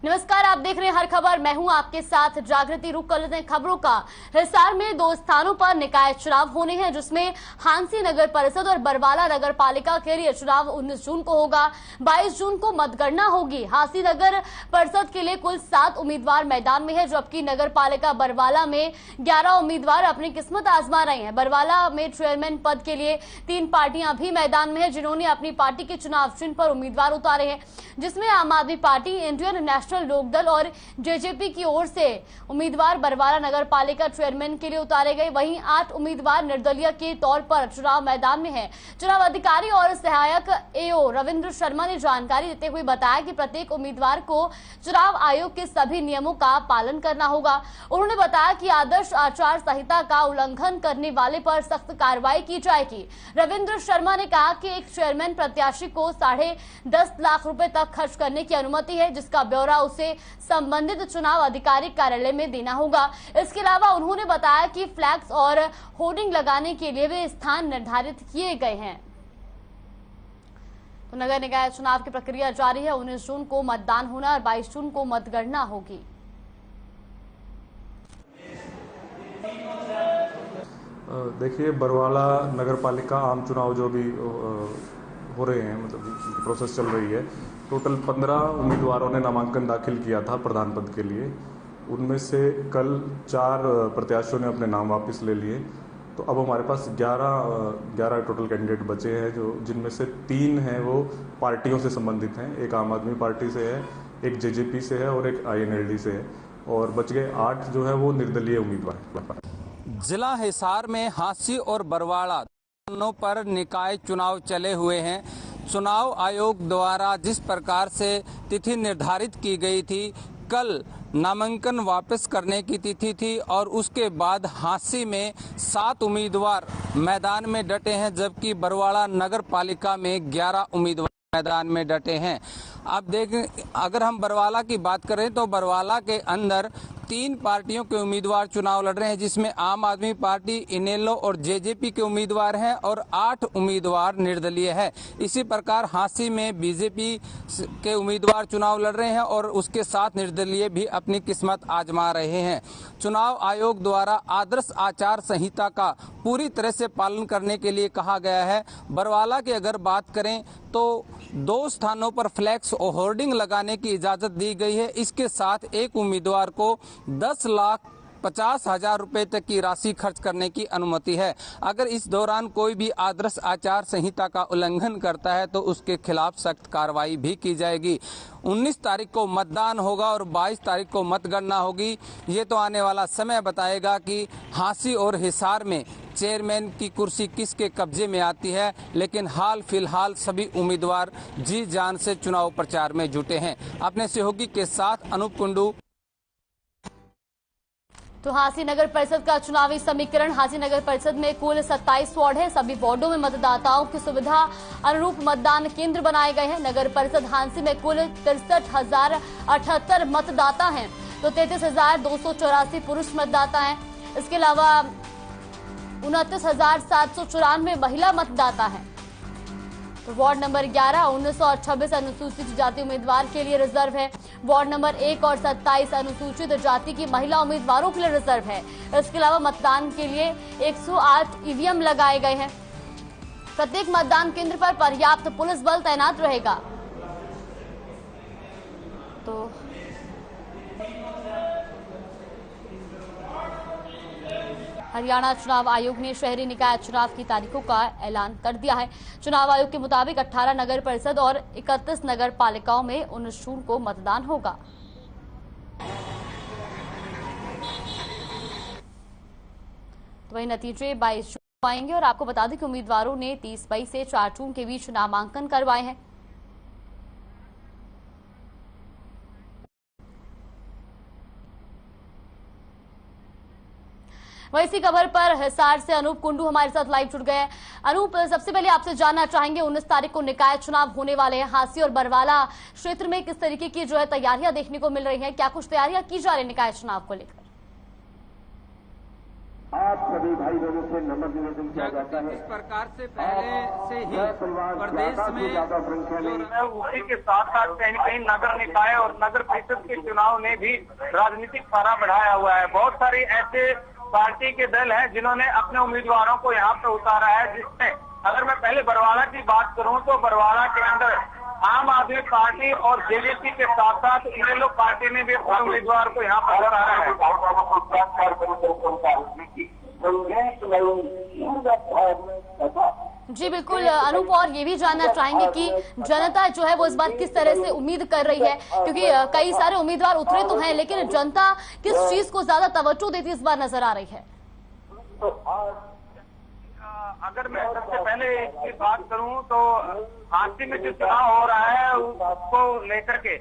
नमस्कार, आप देख रहे हैं हर खबर। मैं हूं आपके साथ जागृति। रुक कर लेते हैं खबरों का। हिसार में 2 स्थानों पर निकाय चुनाव होने हैं, जिसमें हांसी नगर परिषद और बरवाला नगर पालिका के लिए चुनाव 19 जून को होगा। 22 जून को मतगणना होगी। हांसी नगर परिषद के लिए कुल 7 उम्मीदवार मैदान में है, जबकि नगर पालिका बरवाला में 11 उम्मीदवार अपनी किस्मत आजमा रहे हैं। बरवाला में चेयरमैन पद के लिए 3 पार्टियां भी मैदान में है, जिन्होंने अपनी पार्टी के चुनाव चिन्ह पर उम्मीदवार उतारे हैं, जिसमें आम आदमी पार्टी, इंडियन नेशनल लोकदल और जेजेपी की ओर से उम्मीदवार बरवाला नगर पालिका चेयरमैन के लिए उतारे गए। वहीं 8 उम्मीदवार निर्दलीय के तौर पर चुनाव मैदान में हैं। चुनाव अधिकारी और सहायक एओ रविंद्र शर्मा ने जानकारी देते हुए बताया कि प्रत्येक उम्मीदवार को चुनाव आयोग के सभी नियमों का पालन करना होगा। उन्होंने बताया कि आदर्श आचार संहिता का उल्लंघन करने वाले पर सख्त कार्रवाई की जाएगी। रविंद्र शर्मा ने कहा कि एक चेयरमैन प्रत्याशी को 10.5 लाख रुपए तक खर्च करने की अनुमति है, जिसका ब्यौरा उसे संबंधित चुनाव अधिकारी कार्यालय में देना होगा। इसके अलावा उन्होंने बताया कि फ्लैक्स और होर्डिंग लगाने के लिए वे स्थान निर्धारित किए गए हैं। तो नगर निकाय चुनाव की प्रक्रिया जारी है। 19 जून को मतदान होना और 22 जून को मतगणना होगी। देखिए, बरवाला नगर पालिका आम चुनाव जो भी हो रहे हैं, मतलब प्रोसेस चल रही है। टोटल 15 उम्मीदवारों ने नामांकन दाखिल किया था प्रधान पद के लिए। उनमें से कल 4 प्रत्याशियों ने अपने नाम वापस ले लिए। तो अब हमारे पास 11 टोटल कैंडिडेट बचे हैं, जिनमें से 3 हैं वो पार्टियों से संबंधित हैं। एक आम आदमी पार्टी से है, एक जेजेपी से है और एक INLD से है, और बच गए 8 जो है वो निर्दलीय उम्मीदवार। जिला हिसार में हांसी और बरवाला दोनों पर निकाय चुनाव चले हुए हैं। चुनाव आयोग द्वारा जिस प्रकार से तिथि निर्धारित की गई थी, कल नामांकन वापस करने की तिथि थी और उसके बाद हांसी में 7 उम्मीदवार मैदान में डटे हैं, जबकि बरवाला नगर पालिका में 11 उम्मीदवार मैदान में डटे हैं। अब देखें, अगर हम बरवाला की बात करें तो बरवाला के अंदर 3 पार्टियों के उम्मीदवार चुनाव लड़ रहे हैं, जिसमें आम आदमी पार्टी, इनेलो और जेजेपी के उम्मीदवार हैं और 8 उम्मीदवार निर्दलीय है। इसी प्रकार हांसी में बीजेपी के उम्मीदवार चुनाव लड़ रहे हैं और उसके साथ निर्दलीय भी अपनी किस्मत आजमा रहे हैं। चुनाव आयोग द्वारा आदर्श आचार संहिता का पूरी तरह से पालन करने के लिए कहा गया है। बरवाला की अगर बात करें तो 2 स्थानों पर फ्लैक्स और होर्डिंग लगाने की इजाजत दी गई है। इसके साथ एक उम्मीदवार को 10,50,000 रुपए तक की राशि खर्च करने की अनुमति है। अगर इस दौरान कोई भी आदर्श आचार संहिता का उल्लंघन करता है तो उसके खिलाफ सख्त कार्रवाई भी की जाएगी। 19 तारीख को मतदान होगा और 22 तारीख को मतगणना होगी। ये तो आने वाला समय बताएगा कि हांसी और हिसार में चेयरमैन की कुर्सी किसके कब्जे में आती है। लेकिन हाल फिलहाल सभी उम्मीदवार जी जान से चुनाव प्रचार में जुटे हैं। अपने सहयोगी के साथ अनूप कुंडू। तो हांसी नगर परिषद का चुनावी समीकरण। हांसी नगर परिषद में कुल 27 वार्ड है। सभी वार्डों में मतदाताओं की सुविधा अनुरूप मतदान केंद्र बनाए गए हैं। नगर परिषद हांसी में कुल 63,078 मतदाता हैं, तो 33,284 पुरुष मतदाता हैं। इसके अलावा 29,794 महिला मतदाता हैं। तो वार्ड नंबर 11 19 और 26 अनुसूचित जाति उम्मीदवार के लिए रिजर्व है। वार्ड नंबर 1 और 27 अनुसूचित जाति की महिला उम्मीदवारों के लिए रिजर्व है। इसके अलावा मतदान के लिए 108 EVM लगाए गए हैं। प्रत्येक मतदान केंद्र पर पर्याप्त पुलिस बल तैनात रहेगा। तो हरियाणा चुनाव आयोग ने शहरी निकाय चुनाव की तारीखों का ऐलान कर दिया है। चुनाव आयोग के मुताबिक 18 नगर परिषद और 31 नगर पालिकाओं में 19 जून को मतदान होगा। तो वही नतीजे 22 जून को आएंगे। और आपको बता दें कि उम्मीदवारों ने 30 मई से 4 जून के बीच नामांकन करवाए हैं। वहीं इसी खबर पर हिसार से अनूप कुंडू हमारे साथ लाइव जुड़ गए। अनूप, सबसे पहले आपसे जानना चाहेंगे, 19 तारीख को निकाय चुनाव होने वाले हैं। हांसी और बरवाला क्षेत्र में किस तरीके की जो है तैयारियां देखने को मिल रही हैं? क्या कुछ तैयारियां की जा रही है निकाय चुनाव को लेकर? आप सभी भाई बहनों से नम्र निवेदन किया जाता है। इस प्रकार से पहले से ही प्रदेश में उसी के साथ साथ कहीं न कहीं नगर निकाय और नगर परिषद के चुनाव ने भी राजनीतिक पारा बढ़ाया हुआ है। बहुत सारी ऐसे पार्टी के दल हैं जिन्होंने अपने उम्मीदवारों को यहाँ पे उतारा है, जिसमें अगर मैं पहले बरवाला की बात करूं तो बरवाला के अंदर आम आदमी पार्टी और जेजेपी के साथ साथ इनेलो पार्टी ने भी अपने उम्मीदवार को यहाँ पर उतारा है। जी बिल्कुल अनूप, और ये भी जानना चाहेंगे कि जनता जो है वो इस बार किस तरह से उम्मीद कर रही है, क्योंकि कई सारे उम्मीदवार उतरे तो हैं लेकिन जनता किस चीज को ज्यादा तवज्जो देती इस बार नजर आ रही है? अगर मैं सबसे पहले इसकी बात करूं तो हांसी में जो चुनाव हो रहा है उसको लेकर के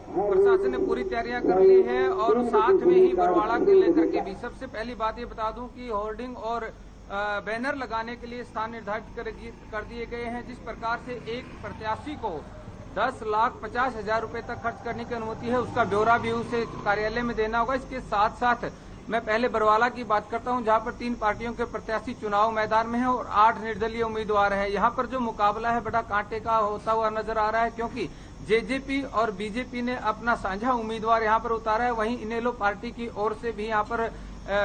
प्रशासन ने पूरी तैयारियां कर ली है और साथ में ही बरवाड़ा के लेकर के भी। सबसे पहली बात ये बता दूं कि होर्डिंग और बैनर लगाने के लिए स्थान निर्धारित कर दिए गए हैं। जिस प्रकार से एक प्रत्याशी को 10,50,000 रुपए तक खर्च करने की अनुमति है, उसका ब्यौरा भी उसे कार्यालय में देना होगा। इसके साथ साथ मैं पहले बरवाला की बात करता हूं, जहां पर 3 पार्टियों के प्रत्याशी चुनाव मैदान में हैं और 8 निर्दलीय उम्मीदवार हैं। यहां पर जो मुकाबला है बड़ा कांटे का होता हुआ नजर आ रहा है, क्योंकि जेजेपी और बीजेपी ने अपना साझा उम्मीदवार यहां पर उतारा है। वहीं इनेलो पार्टी की ओर से भी यहां पर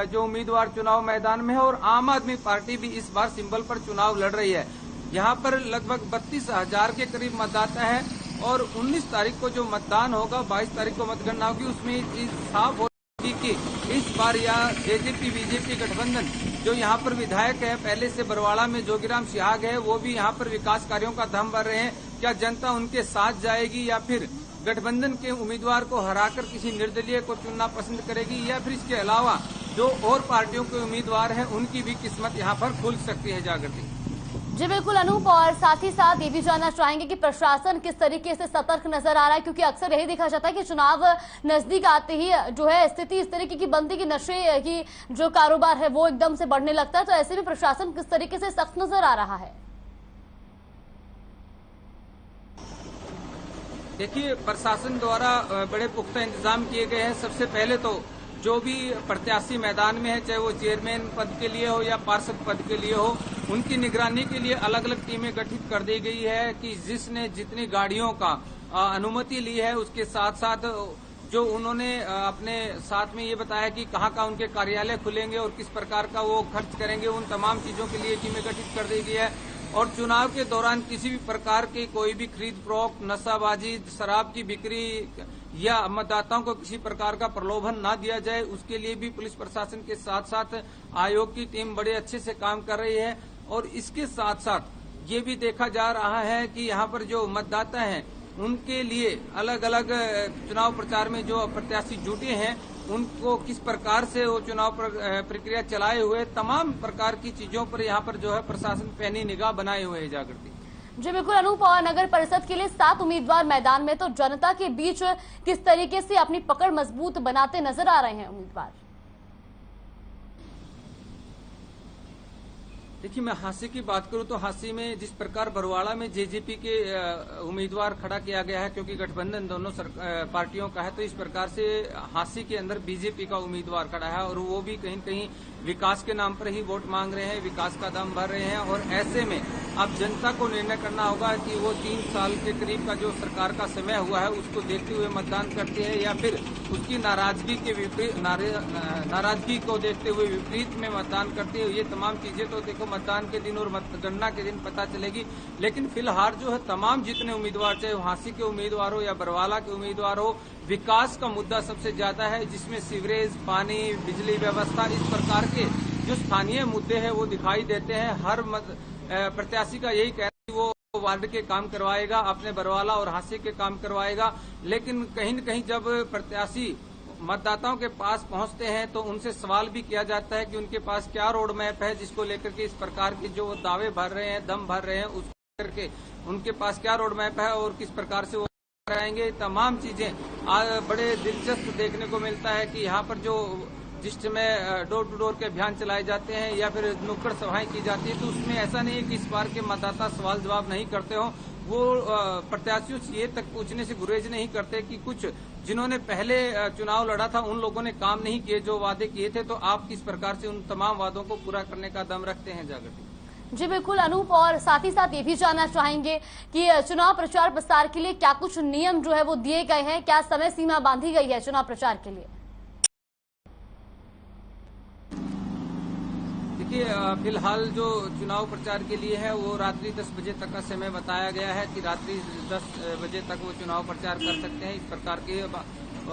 जो उम्मीदवार चुनाव मैदान में है और आम आदमी पार्टी भी इस बार सिंबल पर चुनाव लड़ रही है। यहाँ पर लगभग 32,000 के करीब मतदाता है और 19 तारीख को जो मतदान होगा, 22 तारीख को मतगणना होगी, उसमें साफ होगी कि इस बार यह जेजेपी बीजेपी गठबंधन जो यहाँ पर विधायक है, पहले से बरवाड़ा में जोगीराम सिहाग है, वो भी यहाँ पर विकास कार्यों का दम भर रहे हैं। क्या जनता उनके साथ जाएगी या फिर गठबंधन के उम्मीदवार को हराकर किसी निर्दलीय को चुनना पसंद करेगी, या फिर इसके अलावा जो और पार्टियों के उम्मीदवार हैं उनकी भी किस्मत यहाँ पर खुल सकती है। जागृति जी बिल्कुल अनूप, और साथ ही साथ ये भी जानना चाहेंगे कि प्रशासन किस तरीके से सतर्क नजर आ रहा है, क्योंकि अक्सर यही देखा जाता है कि चुनाव नजदीक आते ही जो है स्थिति इस तरीके की बनती कि नशे की जो कारोबार है वो एकदम से बढ़ने लगता है। तो ऐसे में प्रशासन किस तरीके से सख्त नजर आ रहा है? देखिए, प्रशासन द्वारा बड़े पुख्ता इंतजाम किए गए हैं। सबसे पहले तो जो भी प्रत्याशी मैदान में है, चाहे वो चेयरमैन पद के लिए हो या पार्षद पद के लिए हो, उनकी निगरानी के लिए अलग अलग टीमें गठित कर दी गई है कि जिसने जितनी गाड़ियों का अनुमति ली है, उसके साथ साथ जो उन्होंने अपने साथ में ये बताया कि कहाँ उनके कार्यालय खुलेंगे और किस प्रकार का वो खर्च करेंगे, उन तमाम चीजों के लिए टीमें गठित कर दी गई है। और चुनाव के दौरान किसी भी प्रकार की कोई भी खरीद फरोख्त, नशाबाजी, शराब की बिक्री या मतदाताओं को किसी प्रकार का प्रलोभन ना दिया जाए, उसके लिए भी पुलिस प्रशासन के साथ साथ आयोग की टीम बड़े अच्छे से काम कर रही है। और इसके साथ साथ ये भी देखा जा रहा है कि यहाँ पर जो मतदाता हैं उनके लिए अलग अलग चुनाव प्रचार में जो प्रत्याशी जुटे हैं उनको किस प्रकार से वो चुनाव प्रक्रिया चलाए हुए, तमाम प्रकार की चीजों पर यहाँ पर जो है प्रशासन पैनी निगाह बनाए हुए है। जागृति जी बिल्कुल अनूप, और नगर परिषद के लिए 7 उम्मीदवार मैदान में, तो जनता के बीच किस तरीके से अपनी पकड़ मजबूत बनाते नजर आ रहे हैं उम्मीदवार? देखिए, मैं हांसी की बात करूं तो हांसी में जिस प्रकार बरवाड़ा में जेजेपी के उम्मीदवार खड़ा किया गया है, क्योंकि गठबंधन दोनों पार्टियों का है, तो इस प्रकार से हांसी के अंदर बीजेपी का उम्मीदवार खड़ा है और वो भी कहीं न कहीं विकास के नाम पर ही वोट मांग रहे हैं, विकास का दम भर रहे हैं। और ऐसे में अब जनता को निर्णय करना होगा कि वो 3 साल के करीब का जो सरकार का समय हुआ है उसको देखते हुए मतदान करते हैं या फिर उसकी नाराजगी के विपरीत नाराजगी को देखते हुए विपरीत में मतदान करते हैं। ये तमाम चीजें तो देखो मतदान के दिन और मतगणना के दिन पता चलेगी, लेकिन फिलहाल जो है तमाम जितने उम्मीदवार, चाहे हांसी के उम्मीदवार हो या बरवाला के उम्मीदवार हो, विकास का मुद्दा सबसे ज्यादा है, जिसमें सीवरेज, पानी, बिजली व्यवस्था, इस प्रकार के जो स्थानीय मुद्दे हैं वो दिखाई देते हैं। हर प्रत्याशी का यही कहना है कि वो वार्ड के काम करवाएगा, अपने बरवाला और हांसी के काम करवाएगा, लेकिन कहीं न कहीं जब प्रत्याशी मतदाताओं के पास पहुंचते हैं तो उनसे सवाल भी किया जाता है कि उनके पास क्या रोड मैप है, जिसको लेकर के इस प्रकार के जो दावे भर रहे हैं, दम भर रहे हैं, उसको करके उनके पास क्या रोड मैप है और किस प्रकार से वो कराएंगे। तमाम चीजें बड़े दिलचस्प देखने को मिलता है कि यहाँ पर जो जिस समय डोर टू डोर के अभियान चलाए जाते हैं या फिर नुक्कड़ सभाएं की जाती है, तो उसमें ऐसा नहीं है कि इस बार के मतदाता सवाल जवाब नहीं करते हो, वो प्रत्याशियों से ये तक पूछने से गुरेज नहीं करते कि कुछ जिन्होंने पहले चुनाव लड़ा था उन लोगों ने काम नहीं किए जो वादे किए थे, तो आप किस प्रकार से उन तमाम वादों को पूरा करने का दम रखते हैं जागृति? जी बिल्कुल अनूप, और साथ ही साथ ये भी जानना चाहेंगे कि चुनाव प्रचार प्रसार के लिए क्या कुछ नियम जो है वो दिए गए हैं, क्या समय सीमा बांधी गई है चुनाव प्रचार के लिए? देखिए, फिलहाल जो चुनाव प्रचार के लिए है वो रात्रि 10 बजे तक का समय बताया गया है कि रात्रि 10 बजे तक वो चुनाव प्रचार कर सकते हैं, इस प्रकार के।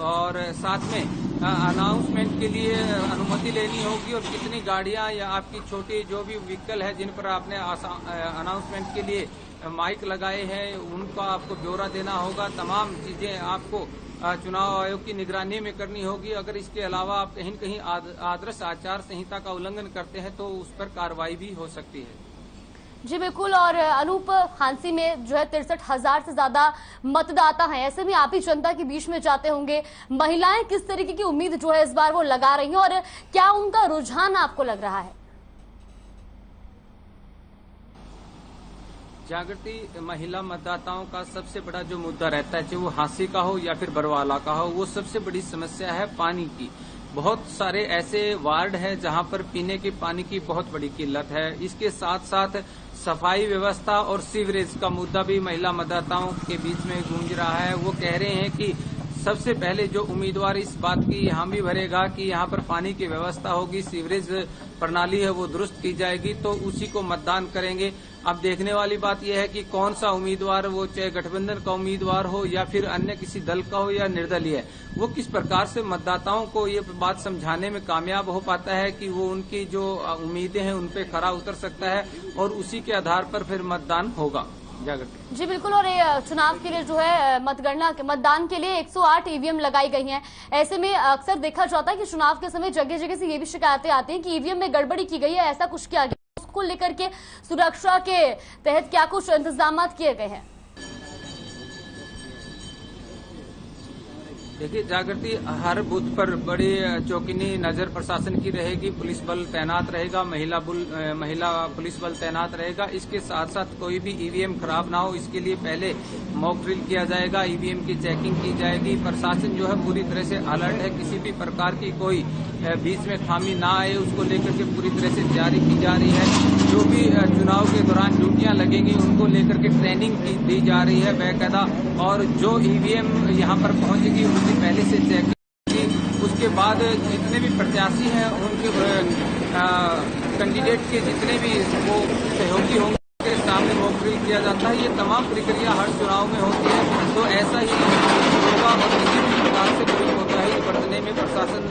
और साथ में अनाउंसमेंट के लिए अनुमति लेनी होगी और कितनी गाड़ियां या आपकी छोटी जो भी व्हीकल है जिन पर आपने अनाउंसमेंट के लिए माइक लगाए हैं उनका आपको ब्यौरा देना होगा। तमाम चीजें आपको चुनाव आयोग की निगरानी में करनी होगी। अगर इसके अलावा आप कहीं न कहीं आदर्श आचार संहिता का उल्लंघन करते हैं तो उस पर कार्रवाई भी हो सकती है। जी बिल्कुल, और अनूप, हांसी में जो है 63,000 से ज्यादा मतदाता हैं, ऐसे में आप ही जनता के बीच में जाते होंगे, महिलाएं किस तरीके की उम्मीद जो है इस बार वो लगा रही हैं और क्या उनका रुझान आपको लग रहा है? जागृति, महिला मतदाताओं का सबसे बड़ा जो मुद्दा रहता है, चाहे वो हांसी का हो या फिर बरवाला का हो, वो सबसे बड़ी समस्या है पानी की। बहुत सारे ऐसे वार्ड हैं जहां पर पीने के पानी की बहुत बड़ी किल्लत है। इसके साथ साथ सफाई व्यवस्था और सीवरेज का मुद्दा भी महिला मतदाताओं के बीच में गूंज रहा है। वो कह रहे हैं कि सबसे पहले जो उम्मीदवार इस बात की हामी भरेगा कि यहाँ पर पानी की व्यवस्था होगी, सीवरेज प्रणाली है वो दुरुस्त की जाएगी, तो उसी को मतदान करेंगे। अब देखने वाली बात यह है कि कौन सा उम्मीदवार, वो चाहे गठबंधन का उम्मीदवार हो या फिर अन्य किसी दल का हो या निर्दलीय, वो किस प्रकार से मतदाताओं को ये बात समझाने में कामयाब हो पाता है कि वो उनकी जो उम्मीदें हैं उन पे खरा उतर सकता है और उसी के आधार पर फिर मतदान होगा। जागृति जी बिल्कुल, और ये चुनाव के लिए जो है मतदान के लिए 108 ईवीएम लगाई गई हैं। ऐसे में अक्सर देखा जाता है कि चुनाव के समय जगह जगह से ये भी शिकायतें आती हैं कि ईवीएम में गड़बड़ी की गई है, ऐसा कुछ किया गया, उसको लेकर के सुरक्षा के तहत क्या कुछ इंतजाम किए गए हैं? देखिए जागृति, हर बूथ पर बड़ी चौकीनी नजर प्रशासन की रहेगी, पुलिस बल तैनात रहेगा, महिला पुलिस बल तैनात रहेगा। इसके साथ साथ कोई भी ईवीएम खराब ना हो इसके लिए पहले मॉक ड्रिल किया जाएगा, ईवीएम की चेकिंग की जाएगी। प्रशासन जो है पूरी तरह से अलर्ट है, किसी भी प्रकार की कोई बीच में खामी ना आए उसको लेकर के पूरी तरह से तैयारी की जा रही है। जो भी चुनाव के दौरान ड्यूटियां लगेंगी उनको लेकर के ट्रेनिंग दी जा रही है बाकायदा, और जो ईवीएम यहाँ पर पहुंचेगी उसकी पहले से चेकिंग की। उसके बाद जितने भी प्रत्याशी हैं उनके कैंडिडेट के जितने भी वो सहयोगी होंगे के सामने मॉक ड्रिल किया जाता है। ये तमाम प्रक्रिया हर चुनाव में होती है, तो ऐसा ही होगा और किसी भी प्रकार से कोई कोताही बरतने में प्रशासन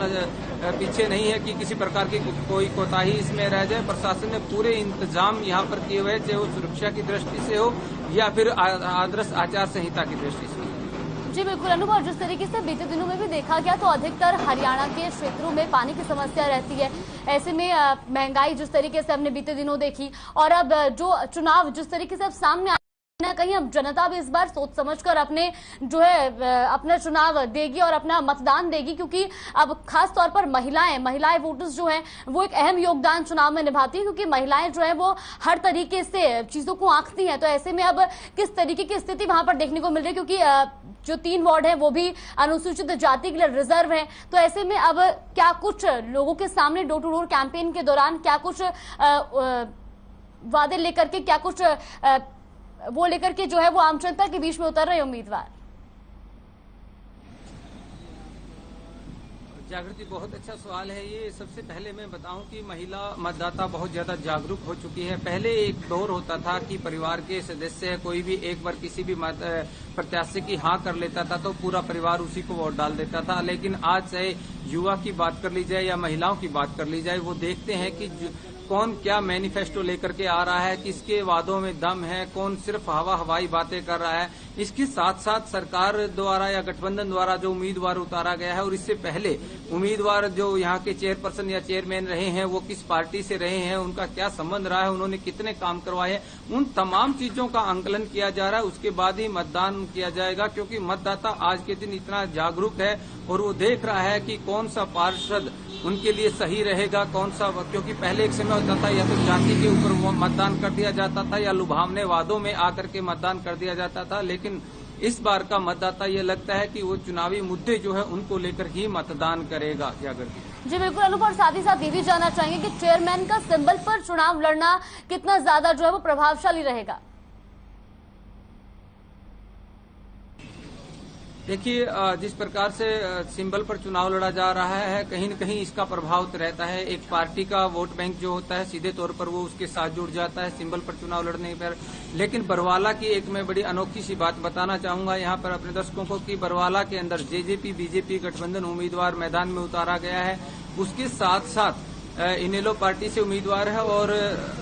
पीछे नहीं है कि किसी प्रकार की कोई कोताही इसमें रह जाए। प्रशासन ने पूरे इंतजाम यहाँ पर किए हुए, चाहे वो सुरक्षा की दृष्टि से हो या फिर आदर्श आचार संहिता की दृष्टि से। जी बिल्कुल अनुभव, जिस तरीके से बीते दिनों में भी देखा गया तो अधिकतर हरियाणा के क्षेत्रों में पानी की समस्या रहती है। ऐसे में महंगाई जिस तरीके से हमने बीते दिनों देखी और अब जो चुनाव जिस तरीके से अब सामने ना कहीं अब जनता भी इस बार सोच समझकर अपने जो है अपना चुनाव देगी और अपना मतदान देगी, क्योंकि अब खास तौर पर महिलाएं वोटर्स जो हैं वो एक अहम योगदान चुनाव में निभाती हैं, क्योंकि महिलाएं जो है वो हर तरीके से चीजों को आंकती हैं। तो ऐसे में अब किस तरीके की स्थिति वहां पर देखने को मिल रही है, क्योंकि जो 3 वार्ड है वो भी अनुसूचित जाति के लिए रिजर्व है। तो ऐसे में अब क्या कुछ लोगों के सामने डोर टू डोर कैंपेन के दौरान क्या कुछ वादे लेकर के, क्या कुछ वो लेकर के जो है वो आम जनता के बीच में उतर रहे उम्मीदवार? जागृति, बहुत अच्छा सवाल है ये। सबसे पहले मैं बताऊं कि महिला मतदाता बहुत ज्यादा जागरूक हो चुकी है। पहले एक दौर होता था कि परिवार के सदस्य है कोई भी एक बार किसी भी प्रत्याशी की हाँ कर लेता था तो पूरा परिवार उसी को वोट डाल देता था, लेकिन आज चाहे युवा की बात कर ली जाए या महिलाओं की बात कर ली जाए, वो देखते हैं कि कौन क्या मैनिफेस्टो लेकर के आ रहा है, किसके वादों में दम है, कौन सिर्फ हवाई बातें कर रहा है। इसके साथ साथ सरकार द्वारा या गठबंधन द्वारा जो उम्मीदवार उतारा गया है और इससे पहले उम्मीदवार जो यहाँ के चेयरपर्सन या चेयरमैन रहे हैं वो किस पार्टी से रहे हैं, उनका क्या संबंध रहा है, उन्होंने कितने काम करवाए हैं, उन तमाम चीजों का आंकलन किया जा रहा है। उसके बाद ही मतदान किया जाएगा, क्योंकि मतदाता आज के दिन इतना जागरूक है और वो देख रहा है कि कौन सा पार्षद उनके लिए सही रहेगा, कौन सा, क्योंकि पहले एक समय होता था या तो जाति के ऊपर मतदान कर दिया जाता था या लुभावने वादों में आकर के मतदान कर दिया जाता था, लेकिन इस बार का मतदाता ये लगता है कि वो चुनावी मुद्दे जो है उनको लेकर ही मतदान करेगा। क्या करती जी बिल्कुल अनूप, और साथ ही साथ ये भी जानना चाहेंगे कि चेयरमैन का सिंबल पर चुनाव लड़ना कितना ज्यादा जो है वो प्रभावशाली रहेगा। देखिए, जिस प्रकार से सिंबल पर चुनाव लड़ा जा रहा है, कहीं न कहीं इसका प्रभाव तो रहता है। एक पार्टी का वोट बैंक जो होता है सीधे तौर पर वो उसके साथ जुड़ जाता है सिंबल पर चुनाव लड़ने पर। लेकिन बरवाला की एक मैं बड़ी अनोखी सी बात बताना चाहूंगा यहाँ पर अपने दर्शकों को कि बरवाला के अंदर जेजेपी बीजेपी गठबंधन उम्मीदवार मैदान में उतारा गया है। उसके साथ साथ इनेलो पार्टी से उम्मीदवार है और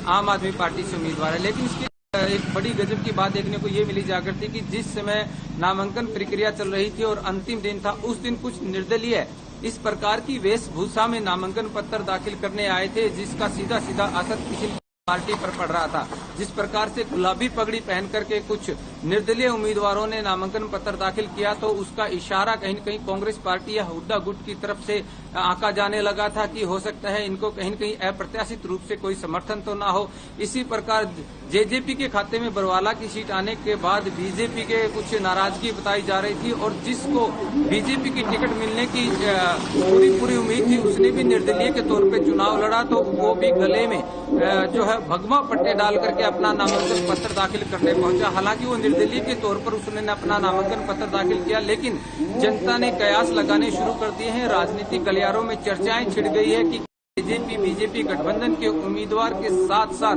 आम आदमी पार्टी से उम्मीदवार है। लेकिन इसके एक बड़ी गजब की बात देखने को ये मिली जागृति कि जिस समय नामांकन प्रक्रिया चल रही थी और अंतिम दिन था, उस दिन कुछ निर्दलीय इस प्रकार की वेशभूषा में नामांकन पत्र दाखिल करने आए थे जिसका सीधा सीधा असर किसी पार्टी पर पड़ रहा था। जिस प्रकार से गुलाबी पगड़ी पहन करके कुछ निर्दलीय उम्मीदवारों ने नामांकन पत्र दाखिल किया तो उसका इशारा कहीं न कहीं कांग्रेस पार्टी या हुड्डा गुट की तरफ से आंका जाने लगा था कि हो सकता है इनको कहीं न कहीं अप्रत्याशित रूप से कोई समर्थन तो ना हो। इसी प्रकार जेजेपी के खाते में बरवाला की सीट आने के बाद बीजेपी के कुछ नाराजगी बताई जा रही थी और जिसको बीजेपी की टिकट मिलने की पूरी उम्मीद थी उसने भी निर्दलीय के तौर पर चुनाव लड़ा, तो वो भी गले में जो है भगवा पट्टे डाल करके अपना नामांकन पत्र दाखिल करने पहुंचा। हालांकि वो निर्दलीय के तौर पर उसने अपना नामांकन पत्र दाखिल किया, लेकिन जनता ने कयास लगाने शुरू कर दिए हैं। राजनीतिक गलियारों में चर्चाएं छिड़ गई है कि जेजेपी बीजेपी गठबंधन के उम्मीदवार के साथ साथ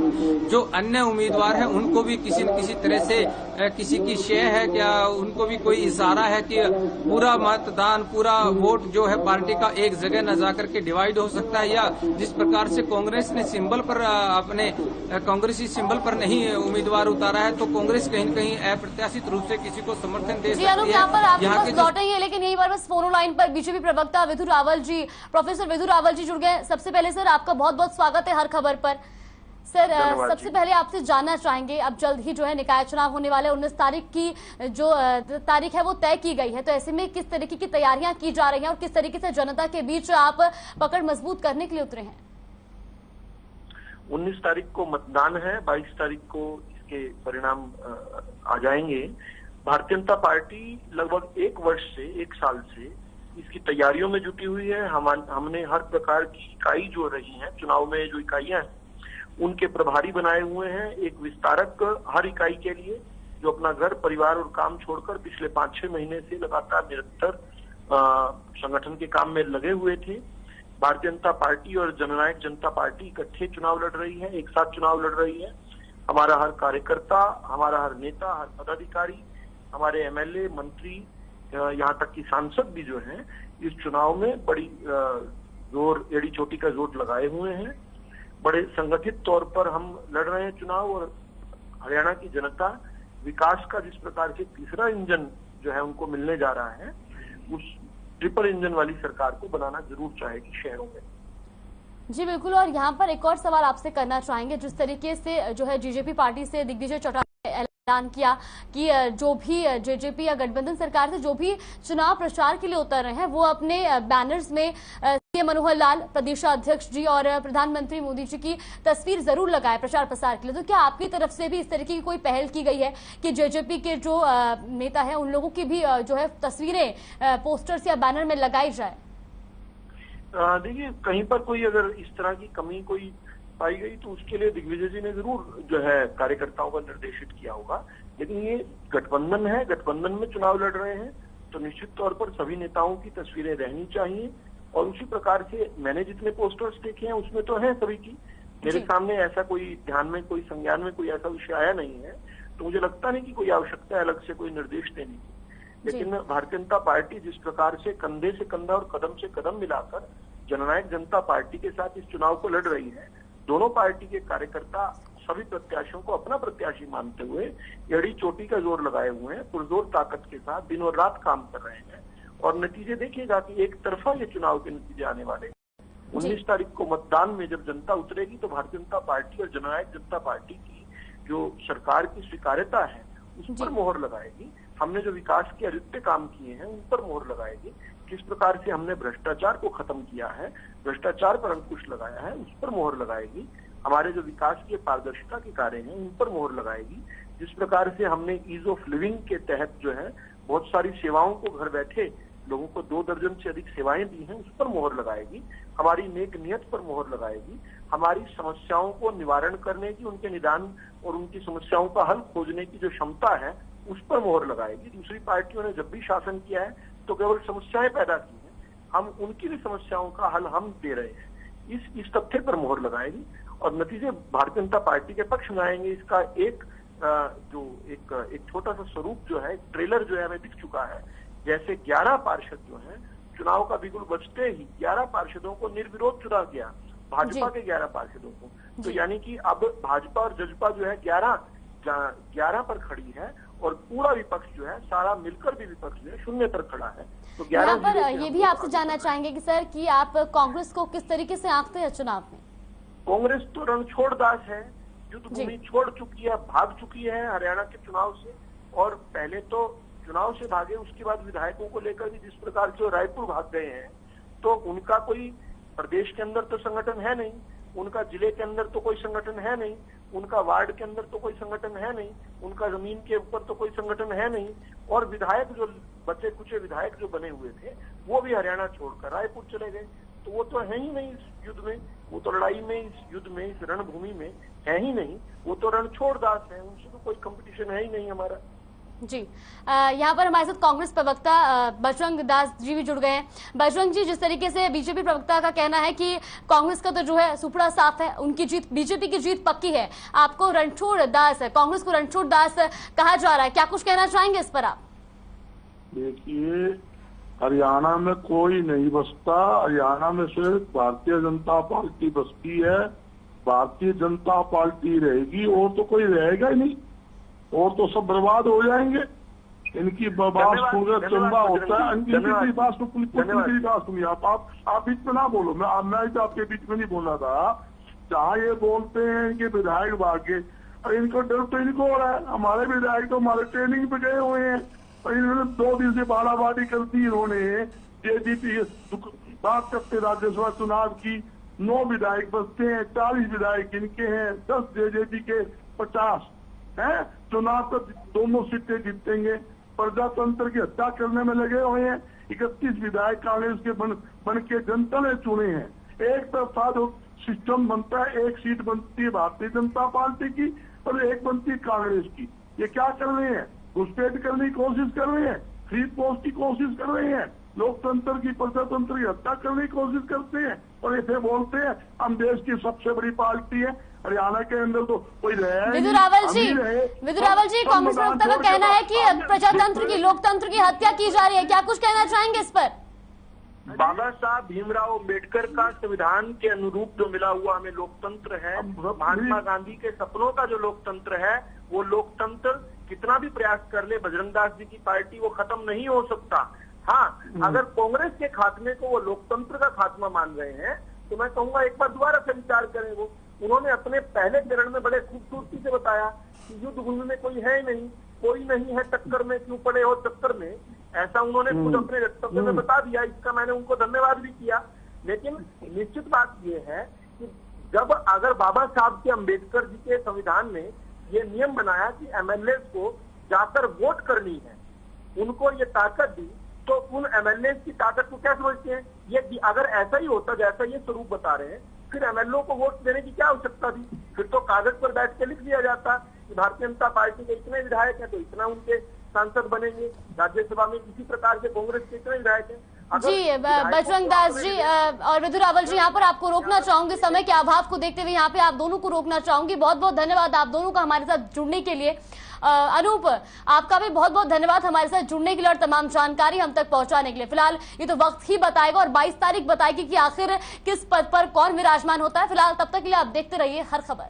जो अन्य उम्मीदवार हैं उनको भी किसी न किसी तरह से किसी की शय है क्या, उनको भी कोई इशारा है कि पूरा मतदान पूरा वोट जो है पार्टी का एक जगह न जाकर के डिवाइड हो सकता है। या जिस प्रकार से कांग्रेस ने सिंबल पर अपने कांग्रेसी सिंबल पर नहीं उम्मीदवार उतारा है तो कांग्रेस कहीं न कहीं अप्रत्याशित रूप से किसी को समर्थन दे सकती है। यहाँ पर आपके पास लौटेंगे, लेकिन यही बार बस फोन लाइन पर बीजेपी प्रवक्ता विधु रावल जी, प्रोफेसर विधु रावल जी जुड़ गए। सबसे पहले सर आपका बहुत बहुत स्वागत है हर खबर पर। सर सबसे पहले आपसे जानना चाहेंगे, अब जल्द ही जो है निकाय चुनाव होने वाले 19 तारीख की जो तारीख है वो तय की गई है, तो ऐसे में किस तरीके की तैयारियां की जा रही हैं और किस तरीके से जनता के बीच आप पकड़ मजबूत करने के लिए उतरे हैं? 19 तारीख को मतदान है, 22 तारीख को इसके परिणाम आ जाएंगे। भारतीय जनता पार्टी लगभग एक साल से इसकी तैयारियों में जुटी हुई है। हमने हर प्रकार की इकाई जो रही है चुनाव में, जो इकाइयां हैं उनके प्रभारी बनाए हुए हैं। एक विस्तारक हर इकाई के लिए जो अपना घर परिवार और काम छोड़कर पिछले 5-6 महीने से लगातार निरंतर संगठन के काम में लगे हुए थे। भारतीय जनता पार्टी और जननायक जनता पार्टी इकट्ठे चुनाव लड़ रही है, एक साथ चुनाव लड़ रही है। हमारा हर कार्यकर्ता, हमारा हर नेता, हर पदाधिकारी, हमारे एमएलए, मंत्री, यहाँ तक कि सांसद भी जो हैं इस चुनाव में बड़ी जोर, एड़ी चोटी का जोर लगाए हुए हैं। बड़े संगठित तौर पर हम लड़ रहे हैं चुनाव और हरियाणा की जनता विकास का जिस प्रकार से तीसरा इंजन जो है उनको मिलने जा रहा है, उस ट्रिपल इंजन वाली सरकार को बनाना जरूर चाहेगी शहरों में। जी बिल्कुल, और यहाँ पर एक और सवाल आपसे करना चाहेंगे, जिस तरीके से जो है जेजेपी पार्टी से दिग्विजय चौटाला ऐलान किया कि जो भी जेजेपी या गठबंधन सरकार से जो भी चुनाव प्रचार के लिए उतर रहे हैं वो अपने बैनर्स में सीएम मनोहर लाल, प्रदेशाध्यक्ष जी और प्रधानमंत्री मोदी जी की तस्वीर जरूर लगाए प्रचार प्रसार के लिए, तो क्या आपकी तरफ से भी इस तरीके की कोई पहल की गई है कि जेजेपी के जो नेता है उन लोगों की भी जो है तस्वीरें पोस्टर्स या बैनर में लगाई जाए? देखिए, कहीं पर कोई अगर इस तरह की कमी कोई पाई गई तो उसके लिए दिग्विजय जी ने जरूर जो है कार्यकर्ताओं को निर्देशित किया होगा। लेकिन ये गठबंधन है, गठबंधन में चुनाव लड़ रहे हैं तो निश्चित तौर पर सभी नेताओं की तस्वीरें रहनी चाहिए। और उसी प्रकार से मैंने जितने पोस्टर्स देखे हैं उसमें तो है सभी की, मेरे सामने ऐसा कोई ध्यान में, कोई संज्ञान में कोई ऐसा विषय आया नहीं है, तो मुझे लगता नहीं कि कोई आवश्यकता है अलग से कोई निर्देश देने की। लेकिन भारतीय जनता पार्टी जिस प्रकार से कंधे से कंधा और कदम से कदम मिलाकर जननायक जनता पार्टी के साथ इस चुनाव को लड़ रही है, दोनों पार्टी के कार्यकर्ता सभी प्रत्याशियों को अपना प्रत्याशी मानते हुए एड़ी चोटी का जोर लगाए हुए हैं, पुरजोर ताकत के साथ दिन और रात काम कर रहे हैं। और नतीजे देखिएगा कि एक तरफा ये चुनाव के नतीजे आने वाले। 19 तारीख को मतदान में जब जनता उतरेगी तो भारतीय जनता पार्टी और जननायक जनता पार्टी की जो सरकार की स्वीकार्यता है उस पर मोहर लगाएगी। हमने जो विकास के अद्वितीय काम किए हैं उन पर मोहर लगाएगी। किस प्रकार से हमने भ्रष्टाचार को खत्म किया है, भ्रष्टाचार पर अंकुश लगाया है, उस पर मोहर लगाएगी। हमारे जो विकास की पारदर्शिता के कार्य हैं उन पर मोहर लगाएगी। जिस प्रकार से हमने ईज ऑफ लिविंग के तहत जो है बहुत सारी सेवाओं को घर बैठे लोगों को 2 दर्जन से अधिक सेवाएं दी हैं, उस पर मोहर लगाएगी। हमारी नेक नियत पर मोहर लगाएगी। हमारी समस्याओं को निवारण करने की, उनके निदान और उनकी समस्याओं का हल खोजने की जो क्षमता है उस पर मोहर लगाएगी। दूसरी पार्टियों ने जब भी शासन किया है तो केवल समस्याएं पैदा की हैं, हम उनकी भी समस्याओं का हल हम दे रहे हैं, इस तथ्य पर मोहर लगाएगी और नतीजे भारतीय जनता पार्टी के पक्ष में आएंगे। इसका एक छोटा सा स्वरूप जो है, ट्रेलर जो है हमें दिख चुका है। जैसे 11 पार्षद जो हैं, चुनाव का बिगुल बजते ही 11 पार्षदों को निर्विरोध चुना गया, भाजपा के 11 पार्षदों को। तो यानी कि अब भाजपा और जजपा जो है 11 पर खड़ी है और पूरा विपक्ष जो है, सारा मिलकर भी विपक्ष जो है 0 पर खड़ा है। तो 11 यहाँ पर ये भी आपसे जानना चाहेंगे कि सर कि आप कांग्रेस को किस तरीके से आंकते हैं चुनाव में? कांग्रेस तो रणछोड़ दास है, युद्ध भूमि छोड़ चुकी है, भाग चुकी है हरियाणा के चुनाव से। और पहले तो चुनाव से भागे, उसके बाद विधायकों को लेकर भी जिस प्रकार से रायपुर भाग गए हैं, तो उनका कोई प्रदेश के अंदर तो संगठन है नहीं, उनका जिले के अंदर तो कोई संगठन है नहीं, उनका वार्ड के अंदर तो कोई संगठन है नहीं, उनका जमीन के ऊपर तो कोई संगठन है नहीं। और विधायक जो बचे कुचे विधायक जो बने हुए थे वो भी हरियाणा छोड़कर रायपुर चले गए। तो वो तो है ही नहीं इस युद्ध में, वो तो लड़ाई में, इस युद्ध में, इस रणभूमि में है ही नहीं। वो तो रणछोड़ दास है, उनसे तो कोई कंपटीशन है ही नहीं हमारा। जी, यहाँ पर हमारे साथ कांग्रेस प्रवक्ता बजरंग दास जी भी जुड़ गए हैं। बजरंग जी, जिस तरीके से बीजेपी प्रवक्ता का कहना है कि कांग्रेस का तो जो है सुपड़ा साफ है, उनकी जीत, बीजेपी की जीत पक्की है, आपको रणछोड़ दास है, कांग्रेस को रणछोड़ दास कहा जा रहा है, क्या कुछ कहना चाहेंगे इस पर आप? देखिए, हरियाणा में कोई नहीं बसता, हरियाणा में सिर्फ भारतीय जनता पार्टी बसती है। भारतीय जनता पार्टी रहेगी और तो कोई रहेगा ही नहीं, और तो सब बर्बाद हो जाएंगे। इनकी बात सुनकर चंदा होता है, इनकी बात सुनिए। आप बीच में ना बोलो, मैं तो आपके बीच में नहीं बोला था। जहाँ ये बोलते हैं इनके विधायक भाग्य, और इनको डर तो इनको हो रहा है। हमारे विधायक तो हमारे ट्रेनिंग पे गए हुए हैं और इन्होंने 2 दिन से बाड़ाबाड़ी कर दी। इन्होंने जेजेपी बात करते राज्यसभा चुनाव की 9 विधायक बचते हैं, 40 विधायक इनके हैं, 10 जेजेपी के 50 है। चुनाव तो दोनों सीटें जीतेंगे। प्रजातंत्र की हत्या करने में लगे हुए हैं। 31 विधायक कांग्रेस के बन के जनता ने चुने हैं। एक तरफा जो सिस्टम बनता है, एक सीट बनती है भारतीय जनता पार्टी की और एक बनती है कांग्रेस की। ये क्या कर रहे हैं? घुसपैठ करने की कोशिश कर रहे हैं, फ्री पोस्ट की कोशिश कर रहे हैं, लोकतंत्र की, प्रजातंत्र की हत्या करने की कोशिश करते हैं और ऐसे बोलते हैं हम देश की सबसे बड़ी पार्टी है। हरियाणा के अंदर तो कोई रहे। विदु रावल जी, कांग्रेस प्रवक्ता का कहना है कि प्रजातंत्र की, लोकतंत्र की हत्या की जा रही है, क्या कुछ कहना चाहेंगे इस पर? बाबा साहब भीमराव अम्बेडकर का संविधान के अनुरूप जो मिला हुआ हमें लोकतंत्र है, महात्मा गांधी के सपनों का जो लोकतंत्र है, वो लोकतंत्र कितना भी प्रयास कर ले बजरंग दास जी की पार्टी, वो खत्म नहीं हो सकता। हाँ, अगर कांग्रेस के खात्मे को वो लोकतंत्र का खात्मा मान रहे हैं तो मैं कहूंगा एक बार दोबारा से विचार करें। वो उन्होंने अपने पहले चरण में बड़े खूबसूरती से बताया कि युद्ध भूमि में कोई है ही नहीं, कोई नहीं है टक्कर में, क्यों पड़े हो चक्कर में, ऐसा उन्होंने खुद अपने वक्तव्य में बता दिया। इसका मैंने उनको धन्यवाद भी किया। लेकिन निश्चित बात यह है कि जब अगर बाबा साहब के अम्बेडकर जी के संविधान ने ये नियम बनाया कि एमएलए को जाकर वोट करनी है, उनको ये ताकत दी, तो उन एमएलए की ताकत को क्या समझते हैं? ये अगर ऐसा ही होता जैसा ये स्वरूप बता रहे हैं, फिर एमएलए को वोट देने की क्या आवश्यकता थी? फिर तो कागज पर बैठ के लिख दिया जाता कि भारतीय जनता पार्टी के इतने विधायक हैं तो इतना उनके सांसद बनेंगे, राज्यसभा में किसी प्रकार के कांग्रेस के इतने विधायक हैं। जी, बजरंग दास जी और विदु रावल जी, यहाँ पर आपको रोकना चाहूंगी, समय के अभाव को देखते हुए यहाँ पे आप दोनों को रोकना चाहूंगी। बहुत बहुत धन्यवाद आप दोनों का हमारे साथ जुड़ने के लिए। अनूप, आपका भी बहुत बहुत धन्यवाद हमारे साथ जुड़ने के लिए और तमाम जानकारी हम तक पहुंचाने के लिए। फिलहाल ये तो वक्त ही बताएगा और 22 तारीख बताएगी कि आखिर किस पद पर कौन विराजमान होता है। फिलहाल तब तक के लिए आप देखते रहिए हर खबर।